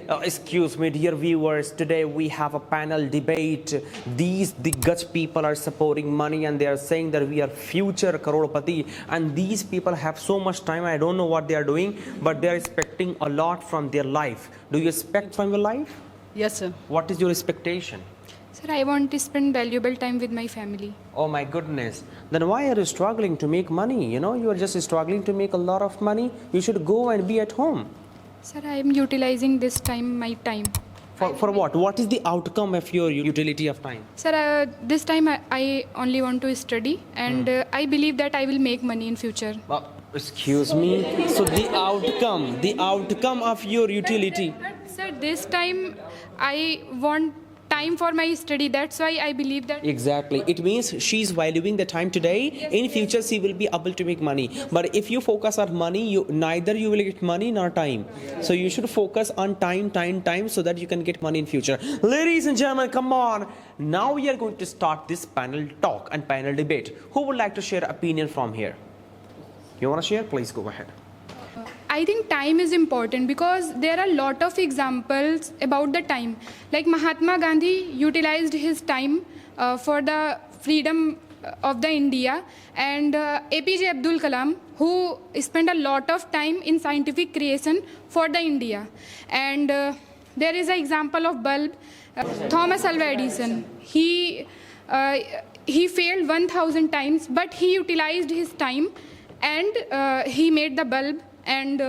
Excuse me, dear viewers, today we have a panel debate. These Diggaj people are supporting money and they are saying that we are future Crorepati, and these people have so much time. I don't know what they are doing, but they are expecting a lot from their life. Do you expect from your life? Yes, sir. What is your expectation? Sir, I want to spend valuable time with my family. Oh my goodness. Then why are you struggling to make money? You know, you are just struggling to make a lot of money. You should go and be at home. Sir, I am utilizing this time, my time. For what? What is the outcome of your utility of time? Sir, this time I only want to study, and I believe that I will make money in future. Excuse me. So the outcome of your utility. Sir, this time I want time for my study. That's why I believe that. Exactly. It means she's valuing the time today. In future, she will be able to make money. But if you focus on money, neither you will get money nor time. So you should focus on time, so that you can get money in future. Ladies and gentlemen, come on. Now we are going to start this panel talk and panel debate. Who would like to share opinion from here? You want to share? Please go ahead. I think time is important because there are a lot of examples about the time. Like Mahatma Gandhi utilized his time for the freedom of the India, and APJ Abdul Kalam, who spent a lot of time in scientific creation for the India. And there is an example of bulb. Thomas Alva Edison, he failed 1,000 times, but he utilized his time and he made the bulb. And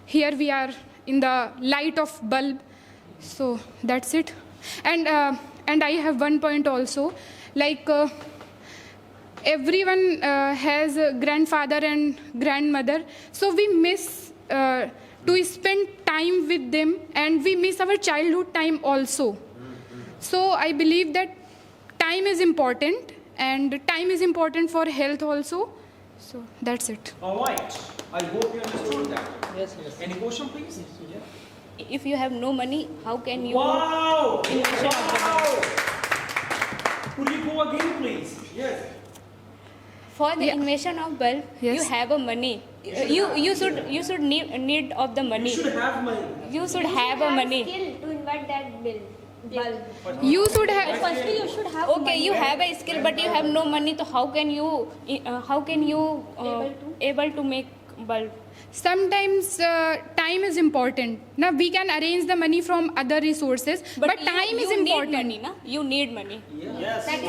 here we are in the light of bulb. So that's it. And I have one point also, like everyone has a grandfather and grandmother, so we miss to spend time with them, and we miss our childhood time also. So I believe that time is important, and time is important for health also. So that's it. All right. I hope you understood that. Yes. Any question, please? If you have no money, how can you? Wow! Could you go again, please? Yes. For the invention of bulb, Yes. you have a money. You should need of the money. You should have money. You should have a money. skill to invent that bulb. You should have. Firstly, you should have Okay, money. you have a skill, but you have no money. So how can you able to make bulb? Sometimes time is important. Now we can arrange the money from other resources, but time is important. Need money, na? You need money.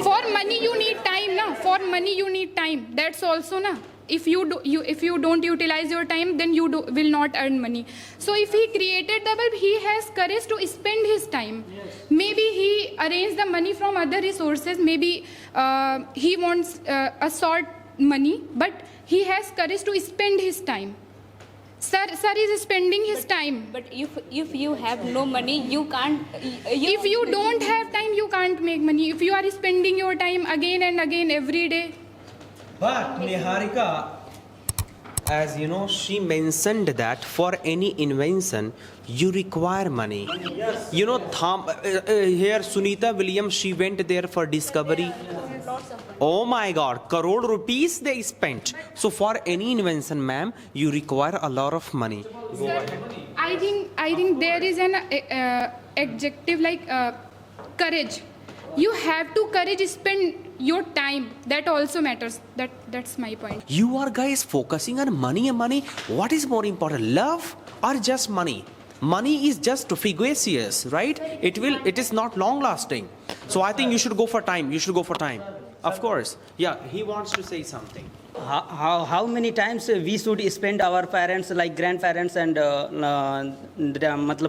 For money you need time, na. For money you need time. That's also na. If you don't utilize your time, then you will not earn money. So if he created the bulb, he has courage to spend his time. Maybe he arranged the money from other resources. Maybe he wants a short money, but he has courage to spend his time. Sir is spending his time. But if you have no money, you can't. If you don't have time, you can't make money. If you are spending your time again and again every day. But Niharika, as you know, she mentioned that for any invention, you require money. Yes. You know, here Sunita Williams, she went there for discovery. Oh my God, crore rupees they spent. So for any invention, ma'am, you require a lot of money. Go ahead. I think there is an adjective like courage. You have to courage spend your time. That also matters. That's my point. You are guys focusing on money and money. What is more important, love or just money? Money is just fugacious, right? It is not long lasting. So I think you should go for time. You should go for time. Of course. Yeah, he wants to say something. How many times we should spend our parents, like grandparents and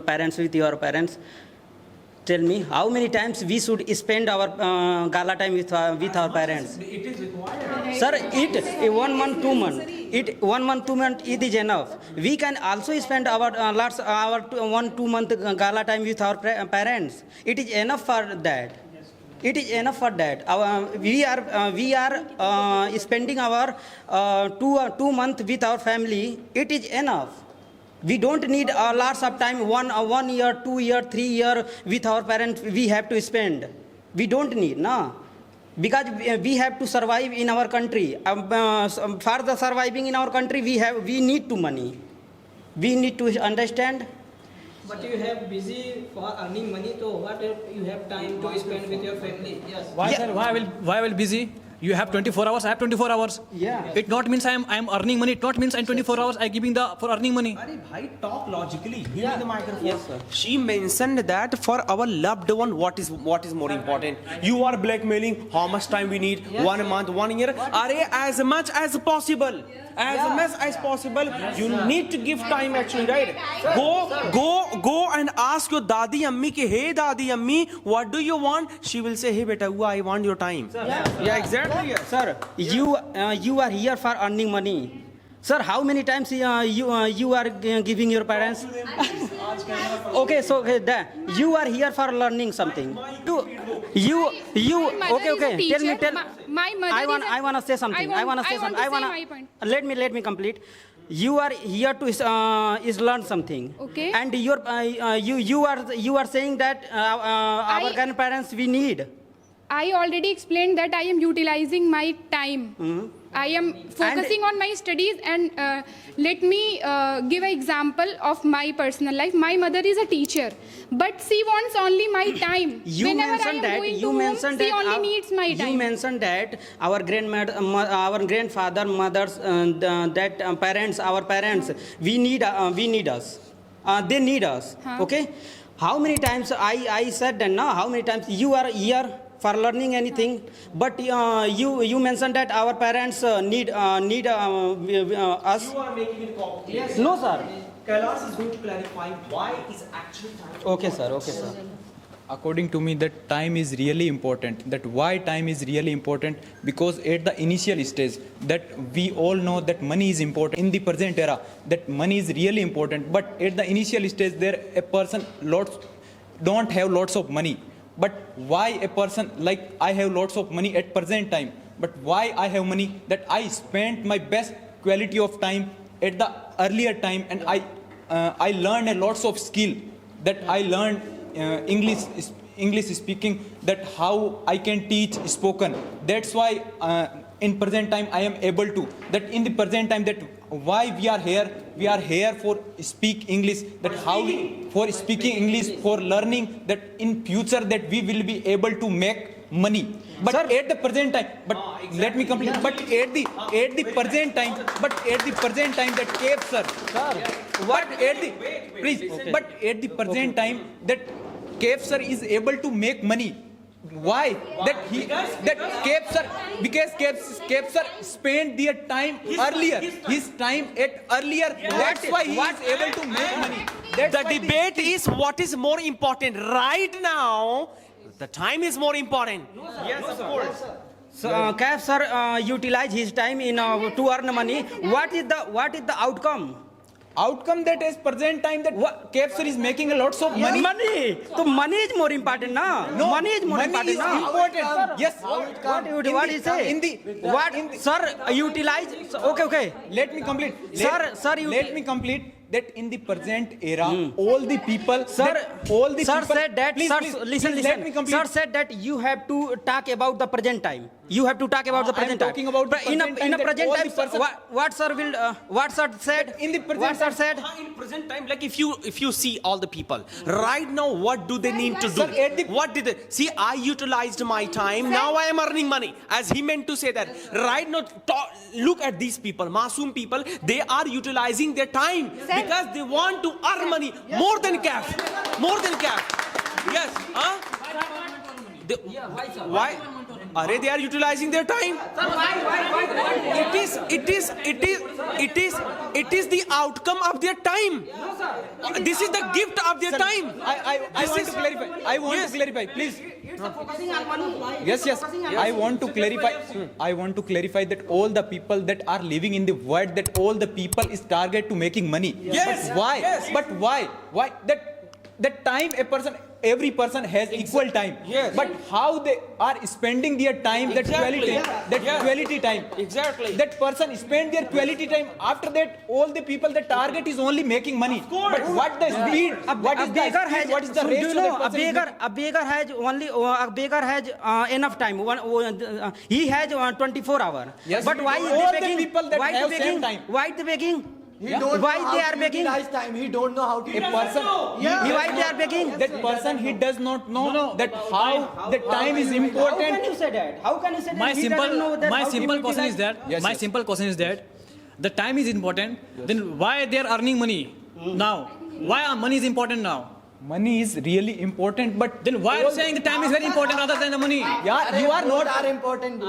parents with your parents? Tell me, how many times we should spend our gala time with our parents? It is required. Sir, it 1 month, 2 months. 1 month, 2 months, it is enough. We can also spend our 1-2 month gala time with our parents. It is enough for that. It is enough for that. We are spending our 2 months with our family. It is enough. We don't need lots of time, 1 year, 2 year, 3 year with our parents. We have to spend. We don't need, no. Because we have to survive in our country. For the surviving in our country, we need to money. We need to understand. But you have busy for earning money, so what if you have time to spend with your family? Yes. Why, sir? Why will busy? You have 24 hours. I have 24 hours. Yeah. It not means I am earning money. It not means I'm 24 hours. I giving the for earning money. Arey bhai, talk logically. Give me the microphone. Yes, sir. She mentioned that for our loved one, what is more important? You are blackmailing. How much time we need? 1 month, 1 year. Arey, as much as possible. As much as possible. You need to give time actually, right? Go and ask your dadi ammi ke, hey dadi ammi, what do you want? She will say, hey beta, I want your time. Yeah, exactly. Yes. Sir, you are here for earning money. Sir, how many times you are giving your parents? Okay, so you are here for learning something. You My mother is a okay. teacher. Tell. My mother I want to say something. I want to say something. my point. Let me complete. You are here to is learn something. Okay. And you are saying that our grandparents we need. I already explained that I am utilizing my time. I am focusing on my studies, and let me give an example of my personal life. My mother is a teacher, but she wants only my time. Whenever I am going to home, she only needs my time. You mentioned that our grandfather, mothers, parents, our parents, we need us. They need us. Huh. Okay. How many times I said that now? How many times you are here for learning anything, but you mentioned that our parents need us. You are making it complicated. Yes. No, sir. Kailash is going to clarify why is actually time. Okay, sir. Okay, sir. According to me, that time is really important. That why time is really important, because at the initial stage that we all know that money is important. In the present era, that money is really important. But at the initial stage, there a person don't have lots of money. But why a person like I have lots of money at present time? But why I have money? That I spent my best quality of time at the earlier time, and I learned a lots of skill. That I learned English speaking. That how I can teach spoken. That's why in present time I am able to. That in the present time that why we are here for speak English. That how for speaking English, for learning, that in future that we will be able to make money. But sir, at the present time, but let me complete. But at the present time, that Cape sir, what at the please, but at the present time that Cape sir is able to make money. Why? Because Cape sir spent their time earlier. His time at earlier. That's why he is able to make money. The debate is what is more important right now. The time is more important. Yes, of course. So, Kaif sir utilize his time in to earn money. What is the outcome? Outcome that is present time that Cape sir is making a lots of money. So money is more important, na? No, money is more money important, is na? important. Yes. What he say? Sir, utilize. Okay. Let me complete. Let me complete. That in the present era, all the people, said that. Please, Listen. Let me complete. Sir said that you have to talk about the present time. You have to talk about the present time. talking about the in present a time present that all time. the person- What sir will? What sir said? In the present What sir time- said? In present time, like if you see all the people right now, what do they need to do? Sir, at the- What did they see? I utilized my time. Now I am earning money, as he meant to say that. Right now, look at these people, Masoom people. They are utilizing their time because they want to earn money more than cash. Yes, huh? Why? They are utilizing their time. It is the outcome of their time. This is the gift of their time. I want to clarify. I want to clarify, please. Yes. I want to clarify. I want to clarify that all the people that are living in the world, that all the people is target to making money. Yes. But why? Yes. But why? Why that time every person has equal time. Yes. But how they are spending their time, that Exactly. quality time. Exactly. That person spend their quality time. After that, all the people, the target is only making money. course. But what the speed? What is the speed? What is the so ratio? do you know, that person is making? a beggar has enough time. He has 24 hours. Yes. But why is All they the begging? people that Why have they same begging? time. Why they begging? He don't Why know how they to are making- utilize time. He don't know how to. A person, Why they are making? that person, he does not know that how the time is How can important. you say that? How can you say that? My He doesn't know that how to simple question is utilize- that Yes, my yes. simple question is that the time is important. Then why they are earning money now? Why our money is important now? Money is really important, but Then why are you saying the time is very important rather than the money? yeah, you are Both not. are important.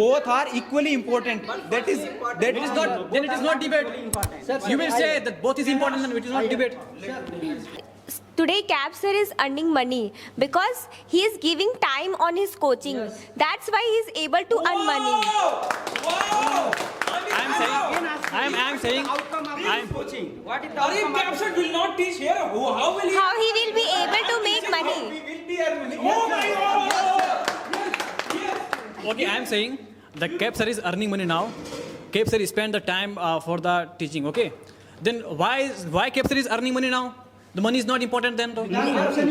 Both are equally important. That is It is not. Then it is not debate. You will say that both is important, then it is not debate. Today, Cap sir is earning money because he is giving time on his coaching. That's why he is able to earn money. I'm saying. coaching. What is the Are you outcome of- captured will not teach here? How will he? How he will be able to make money? Oh my God! Okay, I'm saying the Cap sir is earning money now. Cap sir spend the time for the teaching. Okay, then why Cap sir is earning money now? The money is not important then. Listen,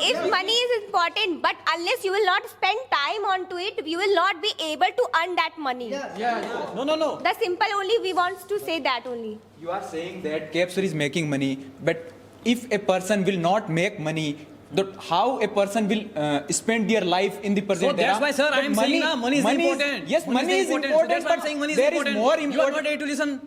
if money is important, but unless you will not spend time onto it, you will not be able to earn that money. No. The simple only we want to say that only. You are saying that Capsir is making money, but if a person will not make money, how a person will spend their life in the present So that's era? why, sir, I But am saying now money is important. Yes, money is important, So that's why I'm saying money is there important. is more You are not important. ready to listen.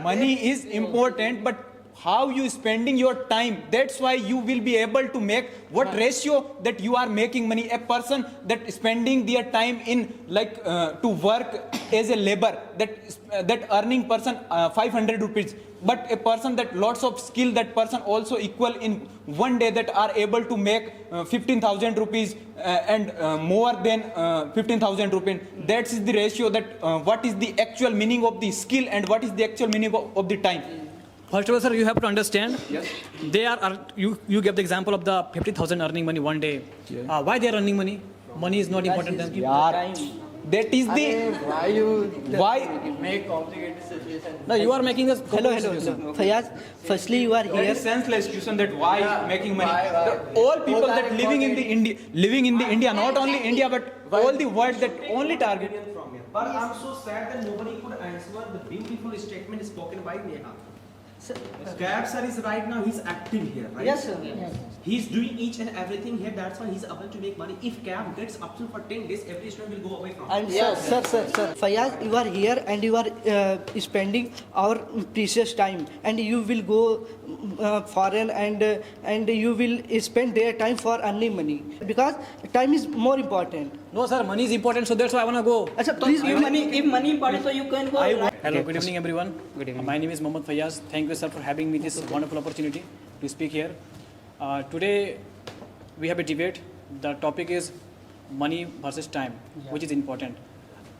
Money is important, but how you spending your time, that's why you will be able to make what ratio that you are making money. A person that spending their time in like to work as a labor, that earning person 500 rupees, but a person that lots of skill, that person also equal in one day that are able to make 15,000 rupees and more than 15,000 rupees. That is the ratio that what is the actual meaning of the skill and what is the actual meaning of the time. First of all, sir, you have to understand. Yes. They are you gave the example of the 50,000 earning money one day. Why they are earning money? Money is not important then. Yeah, that is the why. Make complicated situation. No, you are making us. Hello. Fayaz, firstly you are That here. is senseless question that why making money. All people that living in the India, not only India but all the world that only target. But I'm so sad that nobody could answer the beautiful statement spoken by Neha. Cap sir is right now, he's active here, right? Yes, sir. He's doing each and everything here, that's why he's able to make money. If Cap gets absent for 10 days, every student will go away from him. And sir, Fayaz, you are here and you are spending our precious time, and you will go foreign and you will spend their time for earning money because time is more important. No, sir, money is important, so that's why I wanna go. Achha, please, If money important, so you can go. Hello, good evening, everyone. Good evening. My name is Mohammad Fayaz. Thank you, sir, for having me this wonderful opportunity to speak here. Today, we have a debate. The topic is money versus time, which is important.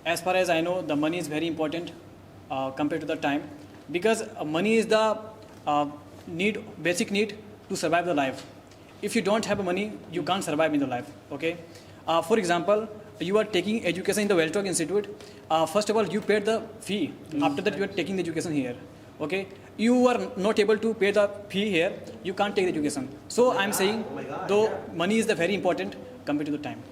As far as I know, the money is very important compared to the time, because money is the basic need to survive the life. If you don't have money, you can't survive in the life. Okay. For example, you are taking education in the Welltalk Institute. First of all, you paid the fee. After that, you are taking the education here. Okay. You are not able to pay the fee here. You can't take the education. So I'm saying, though money is the very important compared to the time.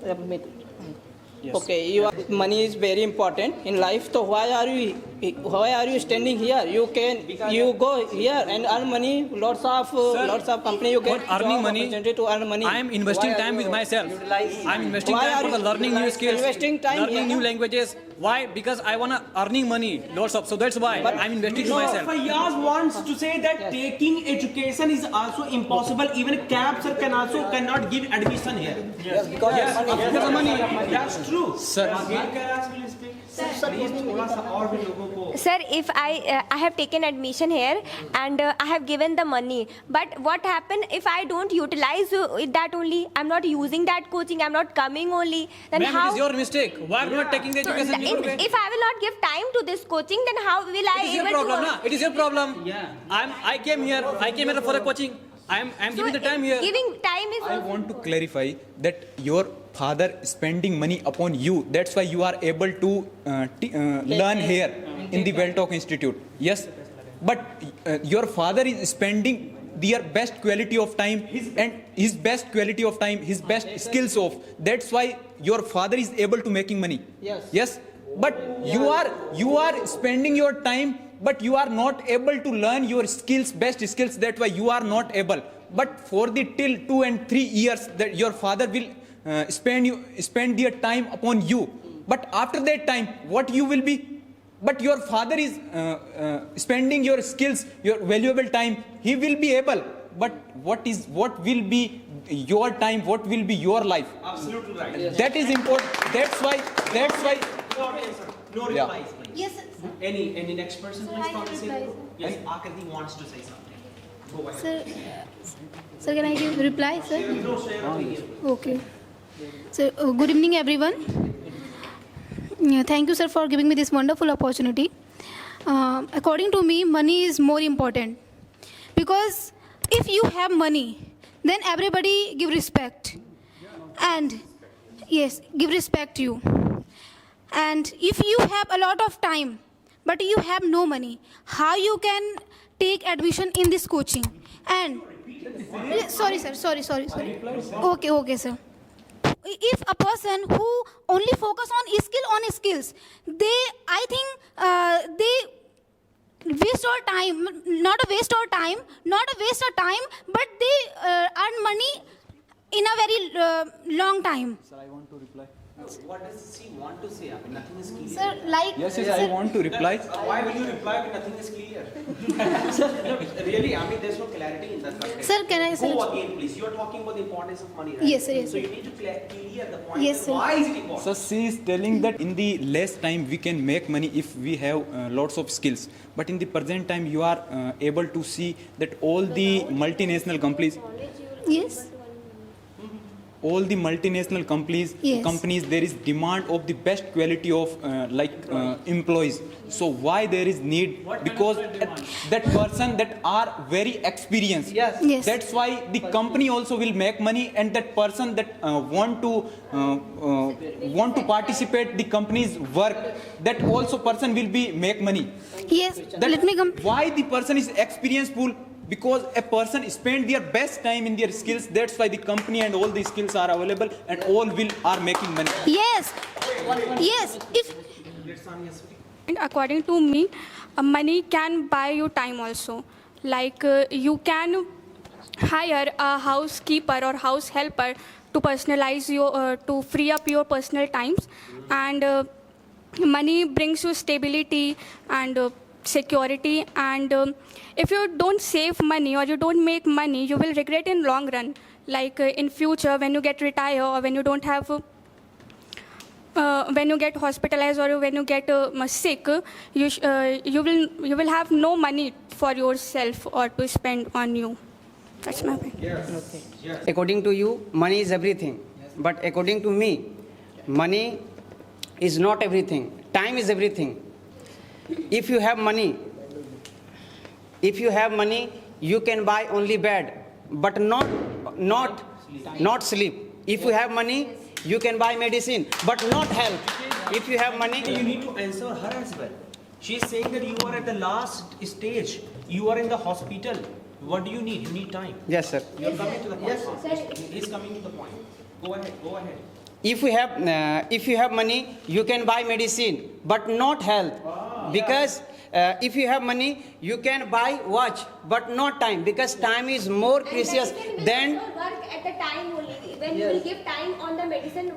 Yes. Okay, money is very important in life. So why are you standing here? You go here and earn money. Lots of company you get For earning job money, opportunity to earn money. I am investing time with myself. I'm investing Why time are for the you learning new skills, investing time learning here? new languages. Why? Because I wanna earning money, lots of. So that's why I'm investing to No, myself. Fayaz wants to say that taking education is also impossible. Even Cap sir cannot give admission here. Yes, because of money. That's true. Sir. Sir, if I have taken admission here and I have given the money, but what happen if I don't utilize that only? I'm not using that coaching. I'm not coming only. Then Ma'am, how? it is your mistake. Why are you not taking the education? If I will not give time to this coaching, then how will I It is your able problem, to? na? It is your problem. Yeah. I came here for a coaching. I'm giving the time here. Giving time is. I want to clarify that your father spending money upon you. That's why you are able to learn here in the Welltalk Institute. Yes, but your father is spending their best quality of time and his best quality of time, his best skills of. That's why your father is able to making money. Yes. Yes, but you are spending your time but you are not able to learn your skills, best skills, that why you are not able. But for the till 2 and 3 years that your father will spend their time upon you. But after that time, what you will be? But your father is spending your skills, your valuable time. He will be able. But what will be your time? What will be your life? Absolutely right. That is important. That's why. No replies, please. Yes, sir. Any next person Sir, please I come have and say replies. hello? Yes, Akriti wants to say something. Go ahead. Sir, can I give reply, sir? No, share your opinion. Okay. So, good evening, everyone. Yeah, thank you, sir, for giving me this wonderful opportunity. According to me, money is more important because if you have money, then everybody give respect, and yes, give respect to you. And if you have a lot of time, but you have no money, how you can take admission in this coaching? And sorry, sir. Okay, sir. If a person who only focus on skills, I think they waste our time, not a waste of time, but they earn money in a very long time. Sir, I want to reply. What does she want to say? I mean, nothing is clear. Sir, like Yes, I want to reply. Why will you reply when nothing is clear? Really, I mean, there's no clarity in that context. Sir, can I say? Go again, please. You are talking about the importance of money, right? Yes, sir, yes, So sir. you need to clear the point. Yes, sir. Why is it important? So she is telling that in the less time we can make money if we have lots of skills. But in the present time you are able to see that all the multinational companies, Yes. Yes. companies, there is demand of the best quality of employees. So why there is need? Because that person that are very experienced. Yes. Yes. That's why the company also will make money, and that person that want to participate the company's work, that also person will be make money. Yes. That Let me come. Why the person is experienced pool? Because a person spend their best time in their skills. That's why the company and all the skills are available, and all are making money. Yes. Yes. If According to me, money can buy you time also. Like you can hire a housekeeper or house helper to personalize your, to free up your personal times, and money brings you stability and security. And if you don't save money or you don't make money, you will regret in long run. Like in future, when you get retired or when you don't have. When you get hospitalized or when you get sick, you will have no money for yourself or to spend on you. That's my opinion. According to you, money is everything. But according to me, money is not everything. Time is everything. If you have money, you can buy only bed, but not sleep. If you have money, you can buy medicine, but not health. If you have money, You need to answer her as well. She is saying that you are at the last stage. You are in the hospital. What do you need? You need time. yes, sir. You are coming to the point. He's coming to the point. Go ahead. If you have money, you can buy medicine, but not health. Because if you have money, you can buy watch, but not time. Because time is more precious than. Work at the time only. When you will give time on the medicine,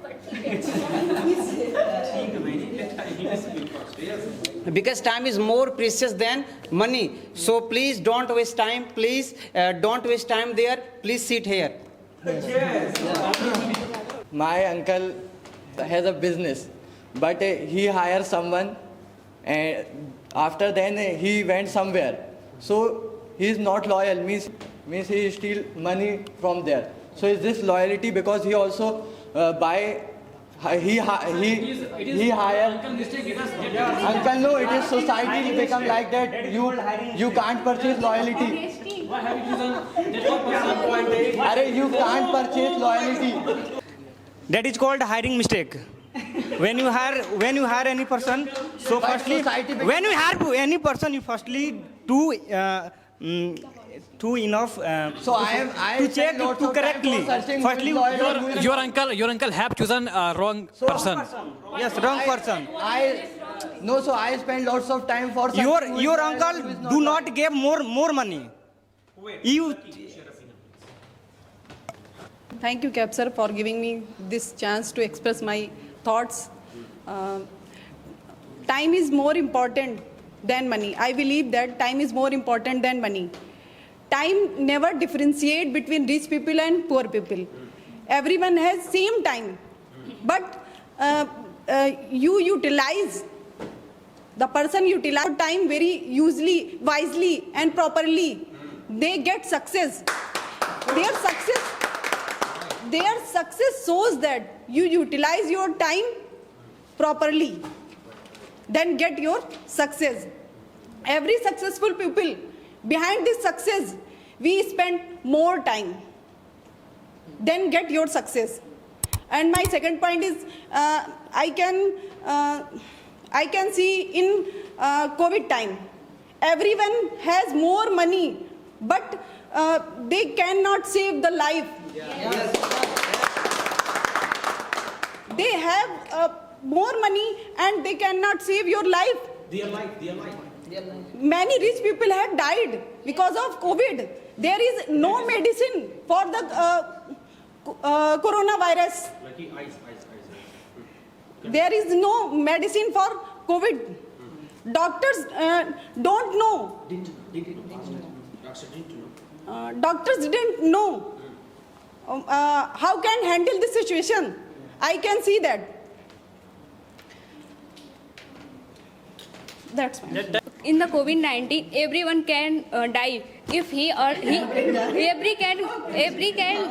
Because time is more precious than money. So please don't waste time. Please don't waste time there. Please sit here. My uncle has a business, but he hires someone, and after then he went somewhere. So he is not loyal. Means he steal money from there. So is this loyalty? Because he also buy. He hire. Uncle, no, it is society will become like that. You can't purchase loyalty. Arey, you can't purchase loyalty. That is called hiring mistake. When you hire any person, so But firstly, society becomes- when you hire any person, you firstly do enough So I to check spend lots to of time correctly. for searching Firstly, who is loyal, Your uncle have chosen wrong person. yes, wrong person. No, so I spend lots of time for such Your who is uncle who is not do loyal. not give more money. You Thank you, Cap sir, for giving me this chance to express my thoughts. Time is more important than money. I believe that time is more important than money. Time never differentiate between rich people and poor people. Everyone has same time, but you utilize. The person utilize time very wisely and properly. They get success. Their success shows that you utilize your time properly, then get your success. Every successful people, behind this success, we spend more time, then get your success. And my second point is, I can see in COVID time, everyone has more money, but they cannot save the life. They have more money and they cannot save your life. Their life. Many rich people have died because of COVID. There is no medicine for the coronavirus. There is no medicine for COVID. Doctors don't know. Doctors didn't know how can handle this situation. I can see that. That's fine. In the COVID-19, everyone can die. If he or he, every can will be die.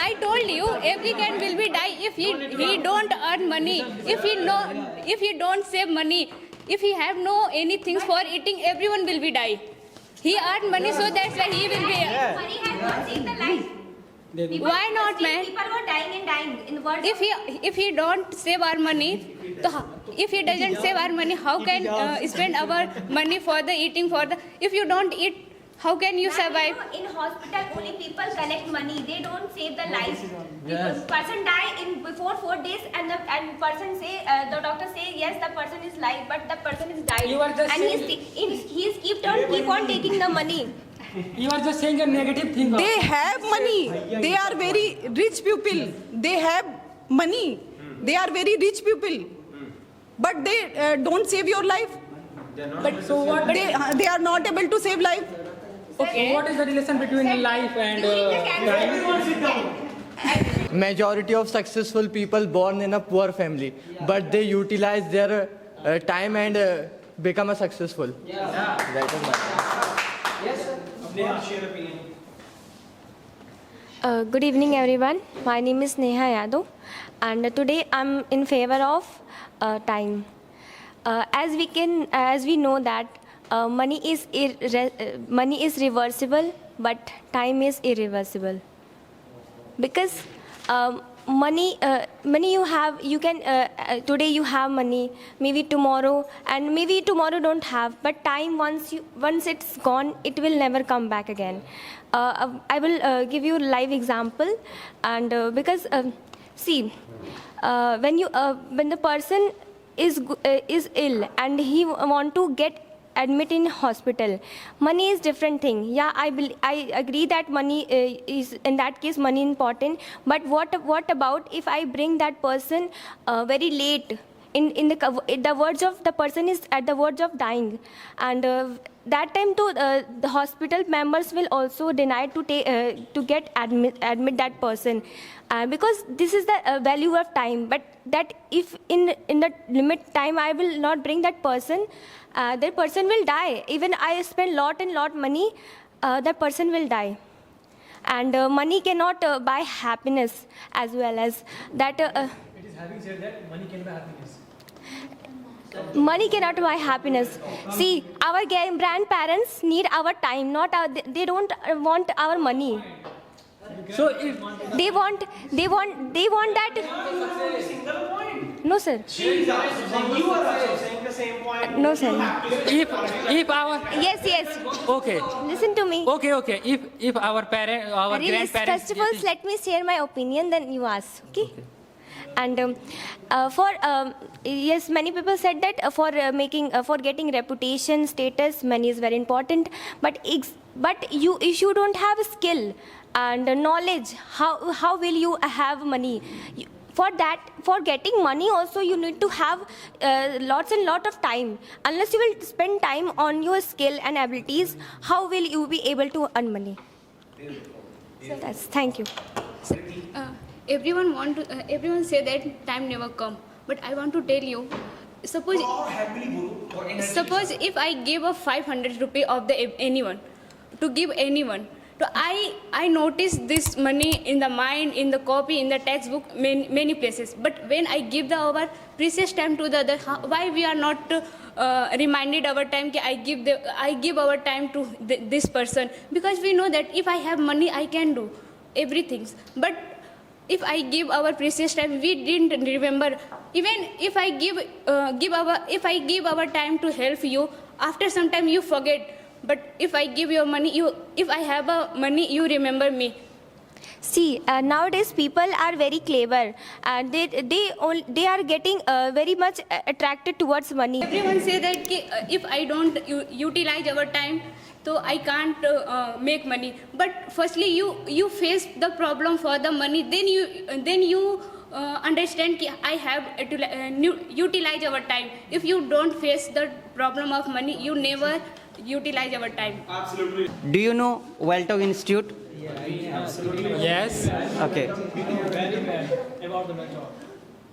I told you, every can will be die if he don't earn money. If he don't save money, if he have no anything for eating, everyone will be die. He earn money, so that's why he will be. Money has not saved the life. Why not, man? People were dying and dying. In the world. If he don't save our money, if he doesn't save our money, how can spend our money for the eating for the? If you don't eat, how can you survive? In hospital, only people collect money. They don't save the life. Person die in before 4 days, and person say the doctor say yes, the person is alive, but the person is died, and he's keep on taking the money. You are just saying a negative thing. They have money. They are very rich people. They have money. They are very rich people. But they don't save your life. But so what? They are not able to save life. Okay. So what is the relation between life and time? Majority of successful people born in a poor family, but they utilize their time and become a successful. That is my Yes, sir. Neha, share opinion. Good evening, everyone. My name is Neha Yadav, and today I'm in favor of time. As we know that money is reversible, but time is irreversible. Because money you can today you have money, maybe tomorrow don't have, but time once it's gone, it will never come back again. I will give you a live example, and because see, when the person is ill and he want to get admit in hospital, money is different thing. Yeah, I agree that money is, in that case, money important. But what about if I bring that person very late? In the words of the person is at the verge of dying, and that time too the hospital members will also deny to get admit that person, because this is the value of time. But that if in the limit time I will not bring that person will die. Even I spend lot money, that person will die. And money cannot buy happiness, as well as that. It is having said that money can buy happiness. Money cannot buy happiness. See, our grandparents need our time, they don't want our money. So if They want that. No, sir. You are also saying the same point. No, sir. if our Yes. okay Listen to me. okay if our First grandparents of all, let me share my opinion, then you ask. Okay. And yes, many people said that for getting reputation, status, money is very important. But if you don't have skill and knowledge, how will you have money? For getting money also you need to have lots and lot of time. Unless you will spend time on your skill and abilities, how will you be able to earn money? So thank you. Everyone say that time never come, but I want to tell you, suppose if I give a 500 rupee of anyone to give anyone, so I notice this money in the mind, in the copy, in the textbook, many places. But when I give our precious time to the other, why we are not reminded our time? I give our time to this person, because we know that if I have money, I can do everything. But if I give our precious time, we didn't remember. Even if I give our time to help you, after some time you forget. But if I give your money, if I have money, you remember me. See, nowadays people are very clever, and they are getting very much attracted towards money. Everyone say that if I don't utilize our time, so I can't make money. But firstly, you face the problem for the money. Then you understand that I have to utilize our time. If you don't face the problem of money, you never utilize our time. Absolutely. Do you know Welltok Institute? Yes. Okay.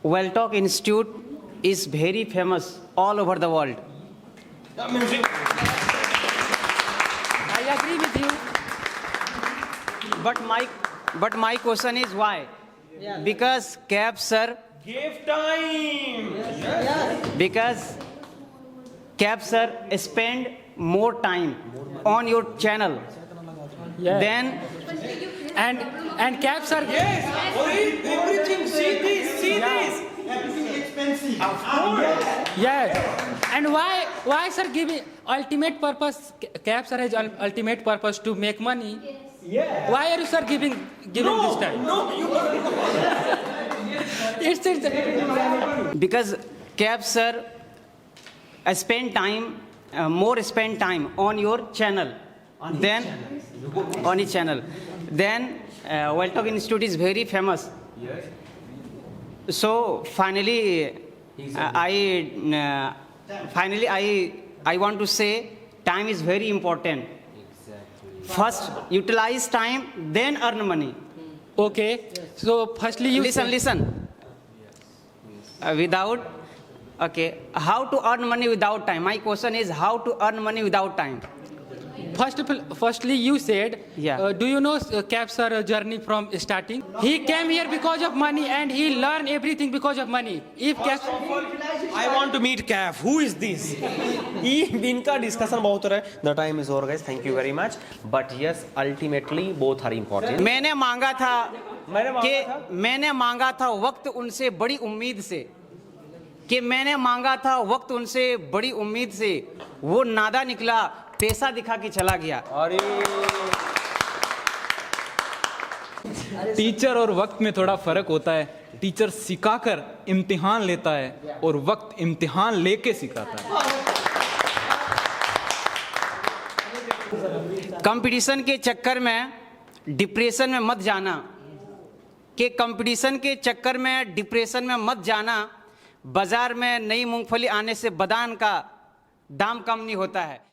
Welltok Institute is very famous all over the world. I agree with you. But my question is why? Because Cap sir Give time. because Cap sir spend more time on your channel than And caps are Everything. See this. Expensive. Of course. yes. And why sir giving ultimate purpose? Caps are has ultimate purpose to make money. Yeah. Why are you sir giving this time? No, you It's because Cap sir spend time on your channel than on his channel. Then Welltok Institute is very famous. Yes. So finally, I want to say time is very important. First utilize time, then earn money. okay. So firstly you Listen. How to earn money without time? My question is how to earn money without time. Firstly, you said, Yeah. do you know Cap's journey from starting? He came here because of money and he learned everything because of money. If Cap, I want to meet Cap. Who is this? इनका discussion बहुत हो रहा है. The time is over, guys. Thank you very much. But yes, ultimately both are important. मैंने मांगा था वक्त उनसे बड़ी उम्मीद से वो नादा निकला, पैसा दिखा के चला गया. टीचर और वक्त में थोड़ा फर्क होता है. टीचर सिखाकर इम्तिहान लेता है और वक्त इम्तिहान लेके सिखाता है. कंपटीशन के चक्कर में डिप्रेशन में मत जाना. बाजार में नई मूंगफली आने से बादाम का दाम कम नहीं होता है.